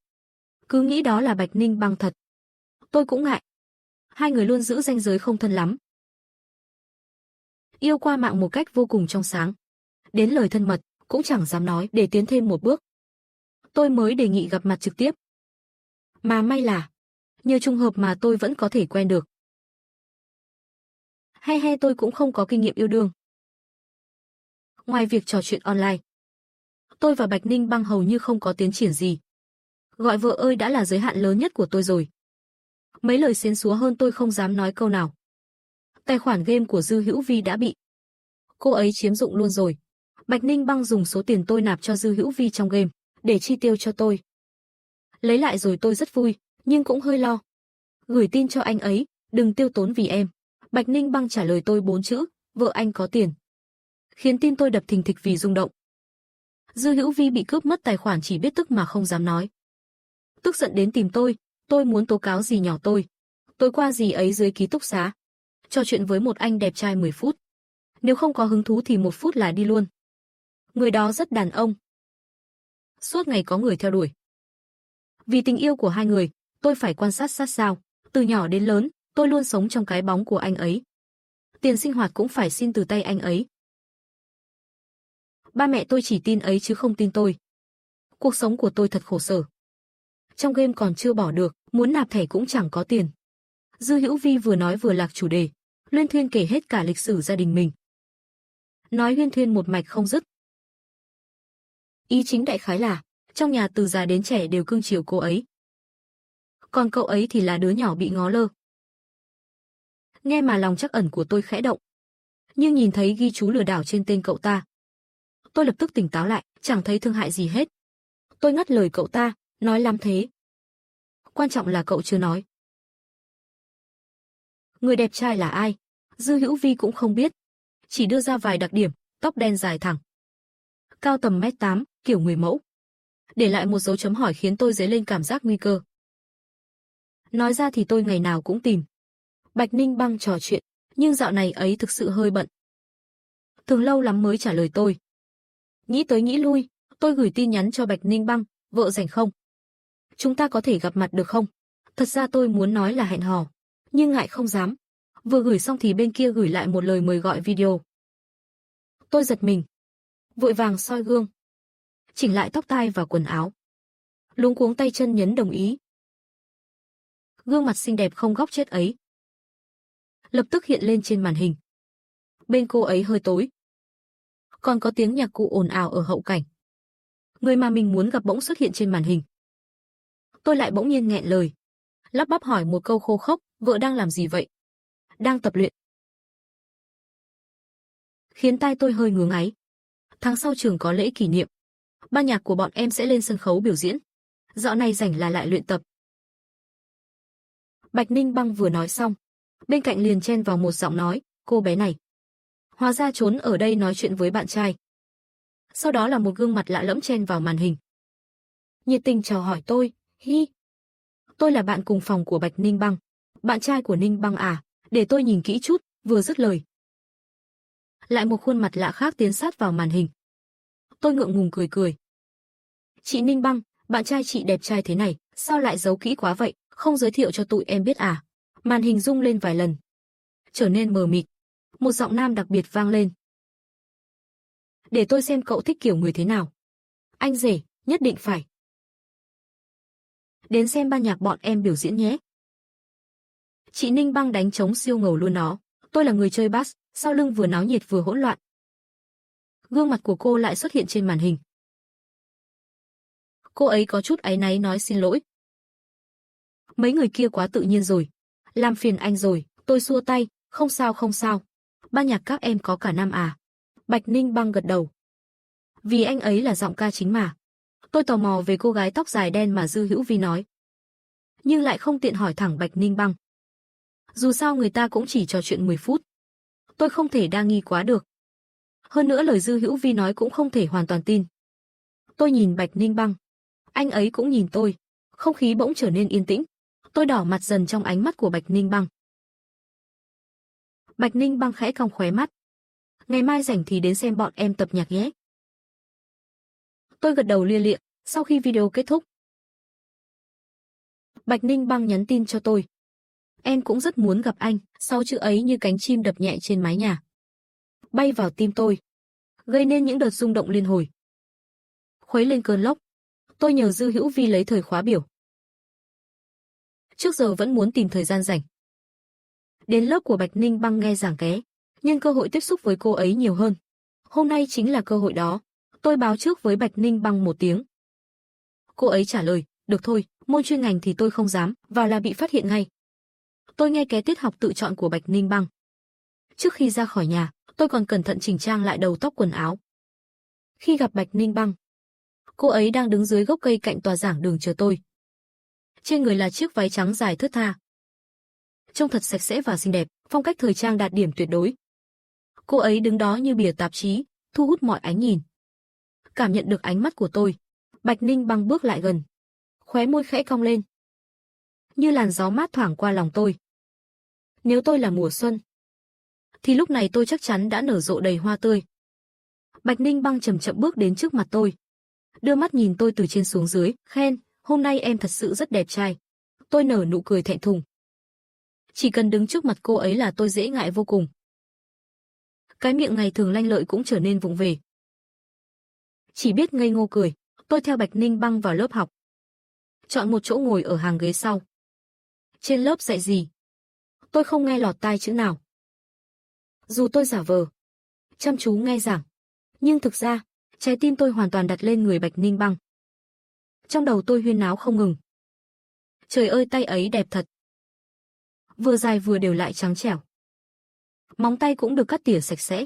Cứ nghĩ đó là Bạch Ninh Băng thật. Tôi cũng ngại. Hai người luôn giữ ranh giới không thân lắm. Yêu qua mạng một cách vô cùng trong sáng. Đến lời thân mật, cũng chẳng dám nói để tiến thêm một bước. Tôi mới đề nghị gặp mặt trực tiếp. Mà may là, nhờ trùng hợp mà tôi vẫn có thể quen được. Hay tôi cũng không có kinh nghiệm yêu đương. Ngoài việc trò chuyện online, tôi và Bạch Ninh Băng hầu như không có tiến triển gì. Gọi vợ ơi đã là giới hạn lớn nhất của tôi rồi. Mấy lời xến xúa hơn tôi không dám nói câu nào. Tài khoản game của Dư Hữu Vi đã bị cô ấy chiếm dụng luôn rồi. Bạch Ninh Băng dùng số tiền tôi nạp cho Dư Hữu Vi trong game để chi tiêu cho tôi. Lấy lại rồi tôi rất vui, nhưng cũng hơi lo. Gửi tin cho anh ấy, đừng tiêu tốn vì em. Bạch Ninh Băng trả lời tôi 4 chữ, vợ anh có tiền. Khiến tim tôi đập thình thịch vì rung động. Dư Hữu Vi bị cướp mất tài khoản chỉ biết tức mà không dám nói. Tức giận đến tìm tôi muốn tố cáo dì nhỏ tôi. Tối qua dì ấy dưới ký túc xá, trò chuyện với một anh đẹp trai 10 phút. Nếu không có hứng thú thì 1 phút là đi luôn. Người đó rất đàn ông. Suốt ngày có người theo đuổi. Vì tình yêu của hai người, tôi phải quan sát sát sao. Từ nhỏ đến lớn, tôi luôn sống trong cái bóng của anh ấy. Tiền sinh hoạt cũng phải xin từ tay anh ấy. Ba mẹ tôi chỉ tin ấy chứ không tin tôi. Cuộc sống của tôi thật khổ sở. Trong game còn chưa bỏ được, muốn nạp thẻ cũng chẳng có tiền. Dư Hữu Vi vừa nói vừa lạc chủ đề, luyên thuyên kể hết cả lịch sử gia đình mình. Nói huyên thuyên một mạch không dứt. Ý chính đại khái là, trong nhà từ già đến trẻ đều cưng chiều cô ấy. Còn cậu ấy thì là đứa nhỏ bị ngó lơ. Nghe mà lòng trắc ẩn của tôi khẽ động. Nhưng nhìn thấy ghi chú lừa đảo trên tên cậu ta, tôi lập tức tỉnh táo lại, chẳng thấy thương hại gì hết. Tôi ngắt lời cậu ta, nói lắm thế. Quan trọng là cậu chưa nói. Người đẹp trai là ai? Dư Hữu Vi cũng không biết. Chỉ đưa ra vài đặc điểm, tóc đen dài thẳng. Cao tầm 1m8, kiểu người mẫu. Để lại một dấu chấm hỏi khiến tôi dấy lên cảm giác nguy cơ. Nói ra thì tôi ngày nào cũng tìm Bạch Ninh Băng trò chuyện, nhưng dạo này ấy thực sự hơi bận. Thường lâu lắm mới trả lời tôi. Nghĩ tới nghĩ lui, tôi gửi tin nhắn cho Bạch Ninh Băng, vợ rảnh không? Chúng ta có thể gặp mặt được không? Thật ra tôi muốn nói là hẹn hò, nhưng ngại không dám. Vừa gửi xong thì bên kia gửi lại một lời mời gọi video. Tôi giật mình, vội vàng soi gương, chỉnh lại tóc tai và quần áo. Luống cuống tay chân nhấn đồng ý. Gương mặt xinh đẹp không góc chết ấy lập tức hiện lên trên màn hình. Bên cô ấy hơi tối. Còn có tiếng nhạc cụ ồn ào ở hậu cảnh. Người mà mình muốn gặp bỗng xuất hiện trên màn hình. Tôi lại bỗng nhiên nghẹn lời, lắp bắp hỏi một câu khô khốc, vợ đang làm gì vậy? Đang tập luyện. Khiến tai tôi hơi ngứa ngáy. Tháng sau trường có lễ kỷ niệm. Ban nhạc của bọn em sẽ lên sân khấu biểu diễn. Dạo này rảnh là lại luyện tập. Bạch Ninh Băng vừa nói xong, bên cạnh liền chen vào một giọng nói, cô bé này. Hóa ra trốn ở đây nói chuyện với bạn trai. Sau đó là một gương mặt lạ lẫm chen vào màn hình. Nhiệt tình chào hỏi tôi, hi. Tôi là bạn cùng phòng của Bạch Ninh Băng. Bạn trai của Ninh Băng à, để tôi nhìn kỹ chút, vừa dứt lời. Lại một khuôn mặt lạ khác tiến sát vào màn hình. Tôi ngượng ngùng cười cười. Chị Ninh Băng, bạn trai chị đẹp trai thế này, sao lại giấu kỹ quá vậy, không giới thiệu cho tụi em biết à? Màn hình rung lên vài lần, trở nên mờ mịt. Một giọng nam đặc biệt vang lên. Để tôi xem cậu thích kiểu người thế nào. Anh rể, nhất định phải. Đến xem ban nhạc bọn em biểu diễn nhé. Chị Ninh Băng đánh trống siêu ngầu luôn nó. Tôi là người chơi bass, sau lưng vừa náo nhiệt vừa hỗn loạn. Gương mặt của cô lại xuất hiện trên màn hình. Cô ấy có chút áy náy nói xin lỗi. Mấy người kia quá tự nhiên rồi. Làm phiền anh rồi, tôi xua tay, không sao không sao. Ban nhạc các em có cả nam à? Bạch Ninh Băng gật đầu. Vì anh ấy là giọng ca chính mà. Tôi tò mò về cô gái tóc dài đen mà Dư Hữu Vi nói. Nhưng lại không tiện hỏi thẳng Bạch Ninh Băng. Dù sao người ta cũng chỉ trò chuyện 10 phút. Tôi không thể đa nghi quá được. Hơn nữa lời Dư Hữu Vi nói cũng không thể hoàn toàn tin. Tôi nhìn Bạch Ninh Băng. Anh ấy cũng nhìn tôi. Không khí bỗng trở nên yên tĩnh. Tôi đỏ mặt dần trong ánh mắt của Bạch Ninh Băng. Bạch Ninh Băng khẽ cong khóe mắt. Ngày mai rảnh thì đến xem bọn em tập nhạc nhé. Tôi gật đầu lia lịa, sau khi video kết thúc. Bạch Ninh Băng nhắn tin cho tôi. Em cũng rất muốn gặp anh, sau chữ ấy như cánh chim đập nhẹ trên mái nhà. Bay vào tim tôi, gây nên những đợt rung động liên hồi. Khuấy lên cơn lốc. Tôi nhờ Dư Hữu Vi lấy thời khóa biểu. Trước giờ vẫn muốn tìm thời gian rảnh. Đến lớp của Bạch Ninh Băng nghe giảng ké, nhân cơ hội tiếp xúc với cô ấy nhiều hơn. Hôm nay chính là cơ hội đó. Tôi báo trước với Bạch Ninh Băng một tiếng. Cô ấy trả lời, được thôi, môn chuyên ngành thì tôi không dám, vào là bị phát hiện ngay. Tôi nghe ké tiết học tự chọn của Bạch Ninh Băng. Trước khi ra khỏi nhà, tôi còn cẩn thận chỉnh trang lại đầu tóc quần áo. Khi gặp Bạch Ninh Băng, cô ấy đang đứng dưới gốc cây cạnh tòa giảng đường chờ tôi. Trên người là chiếc váy trắng dài thướt tha. Trông thật sạch sẽ và xinh đẹp, phong cách thời trang đạt điểm tuyệt đối. Cô ấy đứng đó như bìa tạp chí, thu hút mọi ánh nhìn. Cảm nhận được ánh mắt của tôi, Bạch Ninh Băng bước lại gần. Khóe môi khẽ cong lên. Như làn gió mát thoảng qua lòng tôi. Nếu tôi là mùa xuân, thì lúc này tôi chắc chắn đã nở rộ đầy hoa tươi. Bạch Ninh Băng chậm chậm bước đến trước mặt tôi. Đưa mắt nhìn tôi từ trên xuống dưới, khen, hôm nay em thật sự rất đẹp trai. Tôi nở nụ cười thẹn thùng. Chỉ cần đứng trước mặt cô ấy là tôi dễ ngại vô cùng. Cái miệng ngày thường lanh lợi cũng trở nên vụng về. Chỉ biết ngây ngô cười, tôi theo Bạch Ninh Băng vào lớp học. Chọn một chỗ ngồi ở hàng ghế sau. Trên lớp dạy gì? Tôi không nghe lọt tai chữ nào. Dù tôi giả vờ chăm chú nghe giảng, nhưng thực ra, trái tim tôi hoàn toàn đặt lên người Bạch Ninh Băng. Trong đầu tôi huyên náo không ngừng. Trời ơi tay ấy đẹp thật. Vừa dài vừa đều lại trắng trẻo. Móng tay cũng được cắt tỉa sạch sẽ.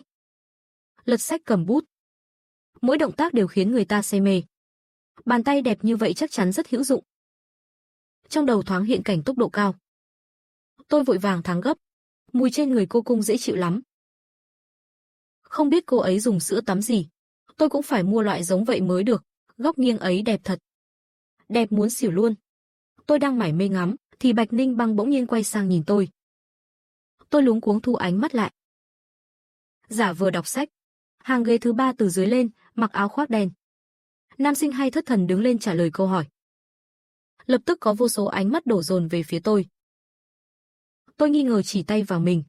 Lật sách cầm bút. Mỗi động tác đều khiến người ta say mê. Bàn tay đẹp như vậy chắc chắn rất hữu dụng. Trong đầu thoáng hiện cảnh tốc độ cao. Tôi vội vàng thắng gấp. Mùi trên người cô cung dễ chịu lắm. Không biết cô ấy dùng sữa tắm gì. Tôi cũng phải mua loại giống vậy mới được. Góc nghiêng ấy đẹp thật. Đẹp muốn xỉu luôn. Tôi đang mải mê ngắm, thì Bạch Ninh Băng bỗng nhiên quay sang nhìn tôi. Tôi luống cuống thu ánh mắt lại. Giả vờ đọc sách. Hàng ghế thứ 3 từ dưới lên, mặc áo khoác đen. Nam sinh hay thất thần đứng lên trả lời câu hỏi. Lập tức có vô số ánh mắt đổ dồn về phía tôi. Tôi nghi ngờ chỉ tay vào mình.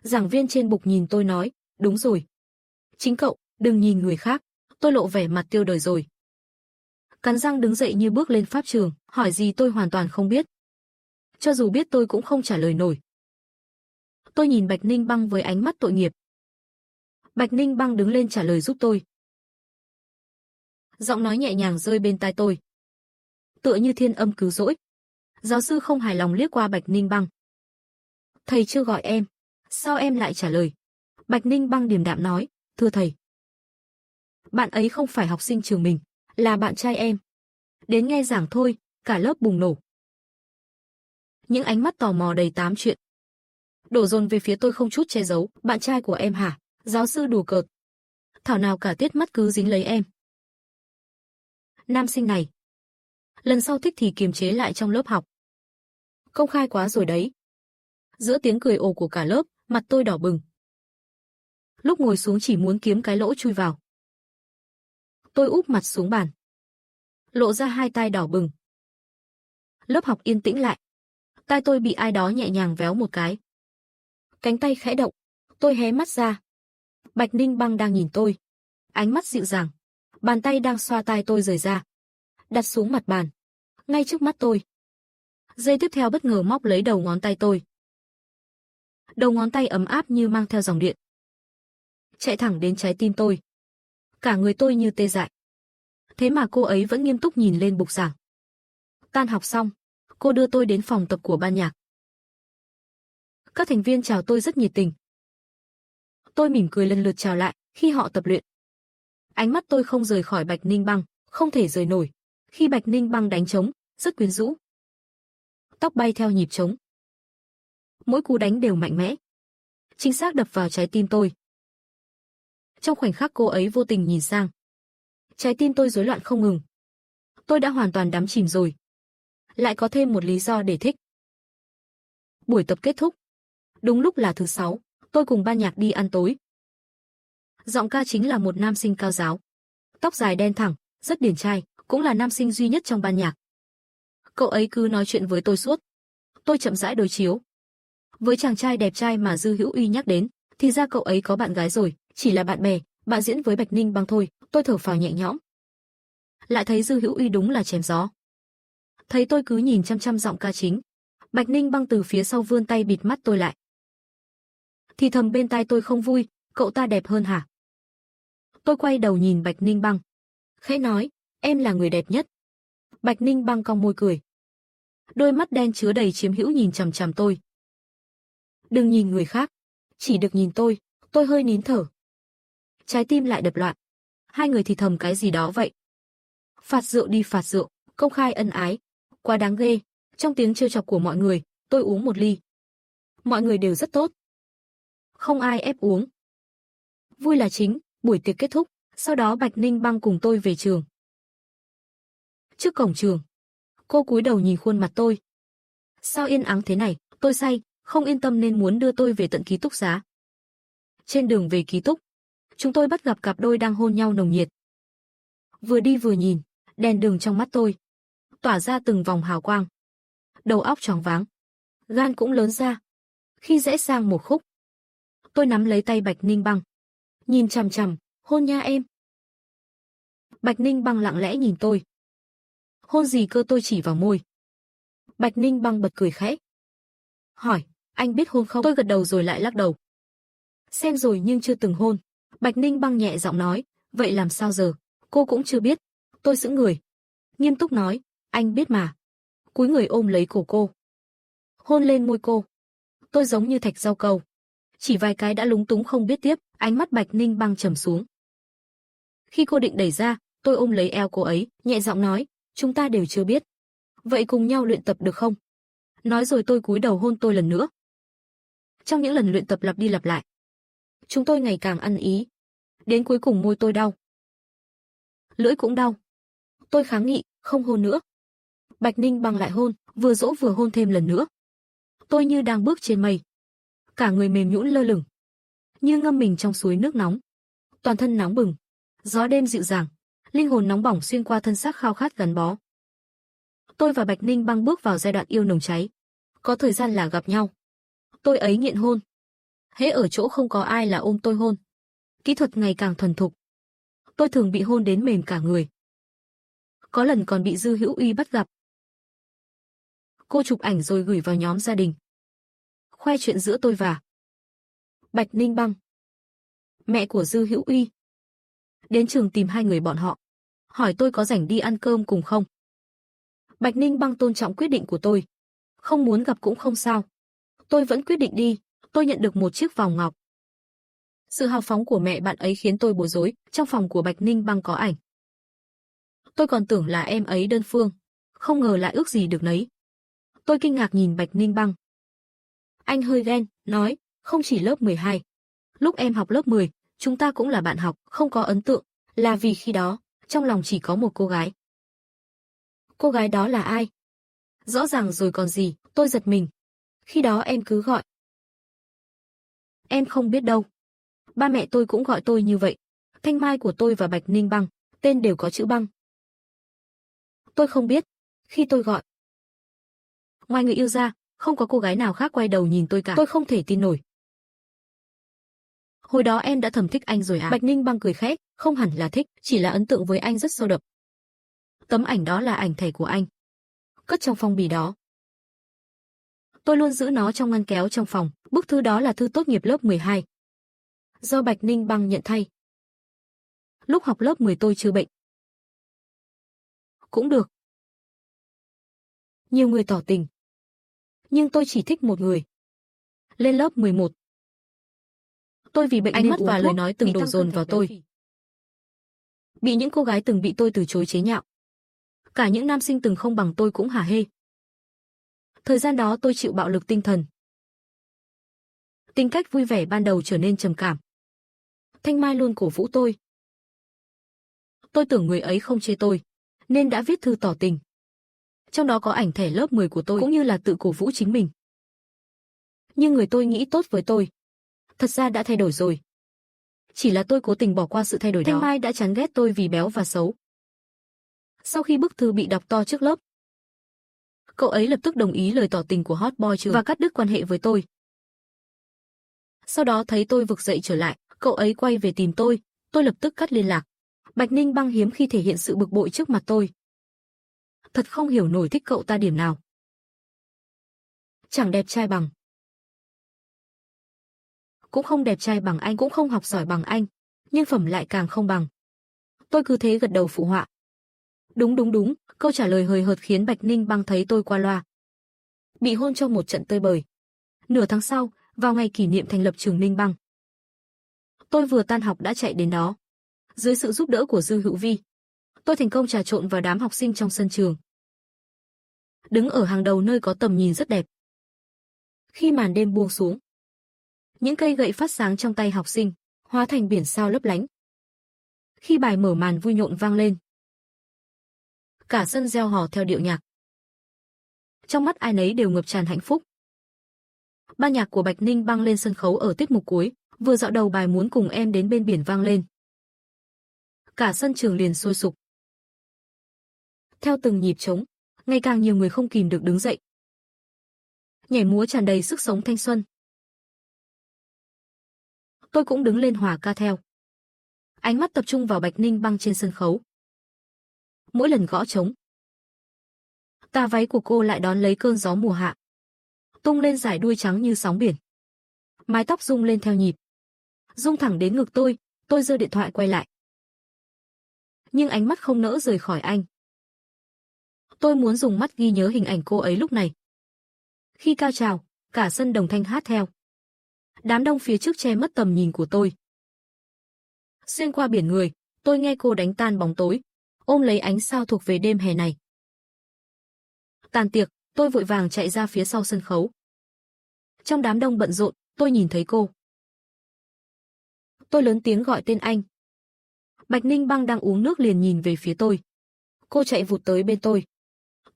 Giảng viên trên bục nhìn tôi nói, đúng rồi. Chính cậu, đừng nhìn người khác. Tôi lộ vẻ mặt tiêu đời rồi. Cắn răng đứng dậy như bước lên pháp trường, hỏi gì tôi hoàn toàn không biết. Cho dù biết tôi cũng không trả lời nổi. Tôi nhìn Bạch Ninh Băng với ánh mắt tội nghiệp. Bạch Ninh Băng đứng lên trả lời giúp tôi. Giọng nói nhẹ nhàng rơi bên tai tôi. Tựa như thiên âm cứu rỗi. Giáo sư không hài lòng liếc qua Bạch Ninh Băng. Thầy chưa gọi em. Sao em lại trả lời? Bạch Ninh Băng điềm đạm nói, thưa thầy. Bạn ấy không phải học sinh trường mình, là bạn trai em. Đến nghe giảng thôi, cả lớp bùng nổ. Những ánh mắt tò mò đầy tám chuyện. Đổ dồn về phía tôi không chút che giấu, bạn trai của em hả? Giáo sư đùa cợt. Thảo nào cả tiết mắt cứ dính lấy em. Nam sinh này. Lần sau thích thì kiềm chế lại trong lớp học. Công khai quá rồi đấy. Giữa tiếng cười ồ của cả lớp, mặt tôi đỏ bừng. Lúc ngồi xuống chỉ muốn kiếm cái lỗ chui vào. Tôi úp mặt xuống bàn. lộ ra hai tai đỏ bừng. Lớp học yên tĩnh lại. Tai tôi bị ai đó nhẹ nhàng véo một cái. Cánh tay khẽ động, tôi hé mắt ra. Bạch Ninh Băng đang nhìn tôi. Ánh mắt dịu dàng. Bàn tay đang xoa tai tôi rời ra. Đặt xuống mặt bàn. Ngay trước mắt tôi. Giây tiếp theo bất ngờ móc lấy đầu ngón tay tôi. Đầu ngón tay ấm áp như mang theo dòng điện. Chạy thẳng đến trái tim tôi. Cả người tôi như tê dại. Thế mà cô ấy vẫn nghiêm túc nhìn lên bục giảng. Tan học xong, cô đưa tôi đến phòng tập của ban nhạc. Các thành viên chào tôi rất nhiệt tình. Tôi mỉm cười lần lượt chào lại khi họ tập luyện. Ánh mắt tôi không rời khỏi Bạch Ninh Băng, không thể rời nổi. Khi Bạch Ninh Băng đánh trống, rất quyến rũ. Tóc bay theo nhịp trống. Mỗi cú đánh đều mạnh mẽ. Chính xác đập vào trái tim tôi. Trong khoảnh khắc cô ấy vô tình nhìn sang. Trái tim tôi rối loạn không ngừng. Tôi đã hoàn toàn đắm chìm rồi. Lại có thêm một lý do để thích. Buổi tập kết thúc. Đúng lúc là thứ Sáu, tôi cùng ban nhạc đi ăn tối. Giọng ca chính là một nam sinh cao ráo. Tóc dài đen thẳng, rất điển trai, cũng là nam sinh duy nhất trong ban nhạc. Cậu ấy cứ nói chuyện với tôi suốt. Tôi chậm rãi đối chiếu. Với chàng trai đẹp trai mà Dư Hữu Uy nhắc đến, thì ra cậu ấy có bạn gái rồi, chỉ là bạn bè, bạn diễn với Bạch Ninh Băng thôi, tôi thở phào nhẹ nhõm. Lại thấy Dư Hữu Uy đúng là chém gió. Thấy tôi cứ nhìn chăm chăm giọng ca chính, Bạch Ninh Băng từ phía sau vươn tay bịt mắt tôi lại. Thì thầm bên tai tôi không vui, cậu ta đẹp hơn hả? Tôi quay đầu nhìn Bạch Ninh Băng. Khẽ nói, em là người đẹp nhất. Bạch Ninh Băng cong môi cười. Đôi mắt đen chứa đầy chiếm hữu nhìn chằm chằm tôi. Đừng nhìn người khác, chỉ được nhìn tôi hơi nín thở. Trái tim lại đập loạn. Hai người thì thầm cái gì đó vậy. Phạt rượu đi phạt rượu, công khai ân ái. Quá đáng ghê. Trong tiếng trêu chọc của mọi người, tôi uống một ly. Mọi người đều rất tốt. Không ai ép uống. Vui là chính, buổi tiệc kết thúc, sau đó Bạch Ninh Băng cùng tôi về trường. Trước cổng trường, cô cúi đầu nhìn khuôn mặt tôi. Sao yên ắng thế này, tôi say, không yên tâm nên muốn đưa tôi về tận ký túc xá. Trên đường về ký túc, chúng tôi bắt gặp cặp đôi đang hôn nhau nồng nhiệt. Vừa đi vừa nhìn, đèn đường trong mắt tôi tỏa ra từng vòng hào quang. Đầu óc choáng váng, gan cũng lớn ra. Khi rẽ sang một khúc, tôi nắm lấy tay Bạch Ninh Băng, nhìn chằm chằm, hôn nha em. Bạch Ninh Băng lặng lẽ nhìn tôi. Hôn gì cơ, tôi chỉ vào môi. Bạch Ninh Băng bật cười khẽ. Hỏi, anh biết hôn không? Tôi gật đầu rồi lại lắc đầu. Xem rồi nhưng chưa từng hôn. Bạch Ninh Băng nhẹ giọng nói, vậy làm sao giờ? Cô cũng chưa biết. Tôi sững người. Nghiêm túc nói, anh biết mà. Cúi người ôm lấy cổ cô. Hôn lên môi cô. Tôi giống như thạch rau câu. Chỉ vài cái đã lúng túng không biết tiếp, ánh mắt Bạch Ninh Băng trầm xuống. Khi cô định đẩy ra, tôi ôm lấy eo cô ấy, nhẹ giọng nói, chúng ta đều chưa biết. Vậy cùng nhau luyện tập được không? Nói rồi tôi cúi đầu hôn tôi lần nữa. Trong những lần luyện tập lặp đi lặp lại, chúng tôi ngày càng ăn ý. Đến cuối cùng môi tôi đau. Lưỡi cũng đau. Tôi kháng nghị, không hôn nữa. Bạch Ninh Băng lại hôn, vừa dỗ vừa hôn thêm lần nữa. Tôi như đang bước trên mây. Cả người mềm nhũn lơ lửng. Như ngâm mình trong suối nước nóng. Toàn thân nóng bừng. Gió đêm dịu dàng. Linh hồn nóng bỏng xuyên qua thân xác khao khát gắn bó. Tôi và Bạch Ninh Băng bước vào giai đoạn yêu nồng cháy. Có thời gian là gặp nhau. Tôi ấy nghiện hôn. Hễ ở chỗ không có ai là ôm tôi hôn. Kỹ thuật ngày càng thuần thục. Tôi thường bị hôn đến mềm cả người. Có lần còn bị Dư Hữu Uy bắt gặp. Cô chụp ảnh rồi gửi vào nhóm gia đình. Khoe chuyện giữa tôi và Bạch Ninh Băng. Mẹ của Dư Hữu Uy đến trường tìm hai người bọn họ. Hỏi tôi có rảnh đi ăn cơm cùng không. Bạch Ninh Băng tôn trọng quyết định của tôi. Không muốn gặp cũng không sao. Tôi vẫn quyết định đi. Tôi nhận được một chiếc vòng ngọc. Sự hào phóng của mẹ bạn ấy khiến tôi bối rối. Trong phòng của Bạch Ninh Băng có ảnh. Tôi còn tưởng là em ấy đơn phương. Không ngờ lại ước gì được nấy. Tôi kinh ngạc nhìn Bạch Ninh Băng. Anh hơi ghen, nói, không chỉ lớp 12. Lúc em học lớp 10, chúng ta cũng là bạn học, không có ấn tượng. Là vì khi đó, trong lòng chỉ có một cô gái. Cô gái đó là ai? Rõ ràng rồi còn gì, tôi giật mình. Khi đó em cứ gọi. Em không biết đâu. Ba mẹ tôi cũng gọi tôi như vậy. Thanh mai của tôi và Bạch Ninh Băng, tên đều có chữ Băng. Tôi không biết. Khi tôi gọi, ngoài người yêu ra, không có cô gái nào khác quay đầu nhìn tôi cả. Tôi không thể tin nổi. Hồi đó em đã thầm thích anh rồi à? Bạch Ninh Băng cười khẽ, không hẳn là thích, chỉ là ấn tượng với anh rất sâu đậm. Tấm ảnh đó là ảnh thẻ của anh, cất trong phong bì đó. Tôi luôn giữ nó trong ngăn kéo trong phòng, bức thư đó là thư tốt nghiệp lớp 12. Do Bạch Ninh Băng nhận thay. Lúc học lớp 10 tôi chưa bệnh. Cũng được. Nhiều người tỏ tình. Nhưng tôi chỉ thích một người. Lên lớp 11. Tôi vì bệnh ánh mắt và lời nói từng đổ dồn vào tôi. Bị những cô gái từng bị tôi từ chối chế nhạo. Cả những nam sinh từng không bằng tôi cũng hả hê. Thời gian đó tôi chịu bạo lực tinh thần. Tính cách vui vẻ ban đầu trở nên trầm cảm. Thanh Mai luôn cổ vũ tôi. Tôi tưởng người ấy không chê tôi, nên đã viết thư tỏ tình. Trong đó có ảnh thẻ lớp 10 của tôi cũng như là tự cổ vũ chính mình. Nhưng người tôi nghĩ tốt với tôi, thật ra đã thay đổi rồi. Chỉ là tôi cố tình bỏ qua sự thay đổi đó. Thanh Mai đã chán ghét tôi vì béo và xấu. Sau khi bức thư bị đọc to trước lớp, cậu ấy lập tức đồng ý lời tỏ tình của hot boy trường và cắt đứt quan hệ với tôi. Sau đó thấy tôi vực dậy trở lại, cậu ấy quay về tìm tôi lập tức cắt liên lạc. Bạch Ninh Băng hiếm khi thể hiện sự bực bội trước mặt tôi. Thật không hiểu nổi thích cậu ta điểm nào. Chẳng đẹp trai bằng. Cũng không đẹp trai bằng anh, cũng không học giỏi bằng anh, nhưng phẩm lại càng không bằng. Tôi cứ thế gật đầu phụ họa. Đúng, câu trả lời hời hợt khiến Bạch Ninh Băng thấy tôi qua loa. Bị hôn cho một trận tơi bời. Nửa tháng sau, vào ngày kỷ niệm thành lập trường Ninh Băng, tôi vừa tan học đã chạy đến đó. Dưới sự giúp đỡ của Dư Hữu Vi, tôi thành công trà trộn vào đám học sinh trong sân trường. Đứng ở hàng đầu nơi có tầm nhìn rất đẹp. Khi màn đêm buông xuống, những cây gậy phát sáng trong tay học sinh hóa thành biển sao lấp lánh. Khi bài mở màn vui nhộn vang lên, cả sân reo hò theo điệu nhạc. Trong mắt ai nấy đều ngập tràn hạnh phúc. Ban nhạc của Bạch Ninh Băng lên sân khấu ở tiết mục cuối, vừa dạo đầu bài Muốn Cùng Em Đến Bên Biển vang lên. Cả sân trường liền sôi sục. Theo từng nhịp trống, ngày càng nhiều người không kìm được đứng dậy. Nhảy múa tràn đầy sức sống thanh xuân. Tôi cũng đứng lên hòa ca theo. Ánh mắt tập trung vào Bạch Ninh Băng trên sân khấu. Mỗi lần gõ trống, tà váy của cô lại đón lấy cơn gió mùa hạ, tung lên dải đuôi trắng như sóng biển. Mái tóc rung lên theo nhịp, rung thẳng đến ngực tôi giơ điện thoại quay lại. Nhưng ánh mắt không nỡ rời khỏi anh. Tôi muốn dùng mắt ghi nhớ hình ảnh cô ấy lúc này. Khi cao trào, cả sân đồng thanh hát theo. Đám đông phía trước che mất tầm nhìn của tôi. Xuyên qua biển người, tôi nghe cô đánh tan bóng tối, ôm lấy ánh sao thuộc về đêm hè này. Tàn tiệc, tôi vội vàng chạy ra phía sau sân khấu. Trong đám đông bận rộn, tôi nhìn thấy cô. Tôi lớn tiếng gọi tên anh. Bạch Ninh Băng đang uống nước liền nhìn về phía tôi. Cô chạy vụt tới bên tôi.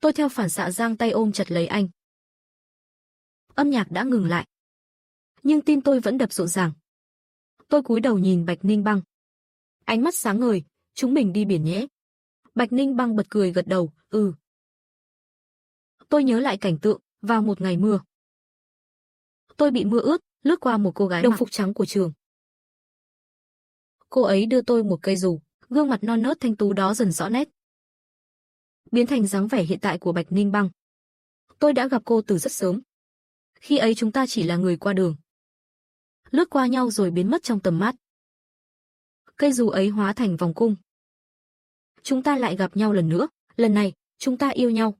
Tôi theo phản xạ giang tay ôm chặt lấy anh. Âm nhạc đã ngừng lại, nhưng tim tôi vẫn đập rộn ràng. Tôi cúi đầu nhìn Bạch Ninh Băng. Ánh mắt sáng ngời, chúng mình đi biển nhé. Bạch Ninh Băng bật cười gật đầu, ừ. Tôi nhớ lại cảnh tượng, vào một ngày mưa. Tôi bị mưa ướt, lướt qua một cô gái đồng phục trắng của trường. Cô ấy đưa tôi một cây dù, gương mặt non nớt thanh tú đó dần rõ nét. Biến thành dáng vẻ hiện tại của Bạch Ninh Băng. Tôi đã gặp cô từ rất sớm. Khi ấy chúng ta chỉ là người qua đường. Lướt qua nhau rồi biến mất trong tầm mắt. Cây dù ấy hóa thành vòng cung. Chúng ta lại gặp nhau lần nữa, lần này, chúng ta yêu nhau.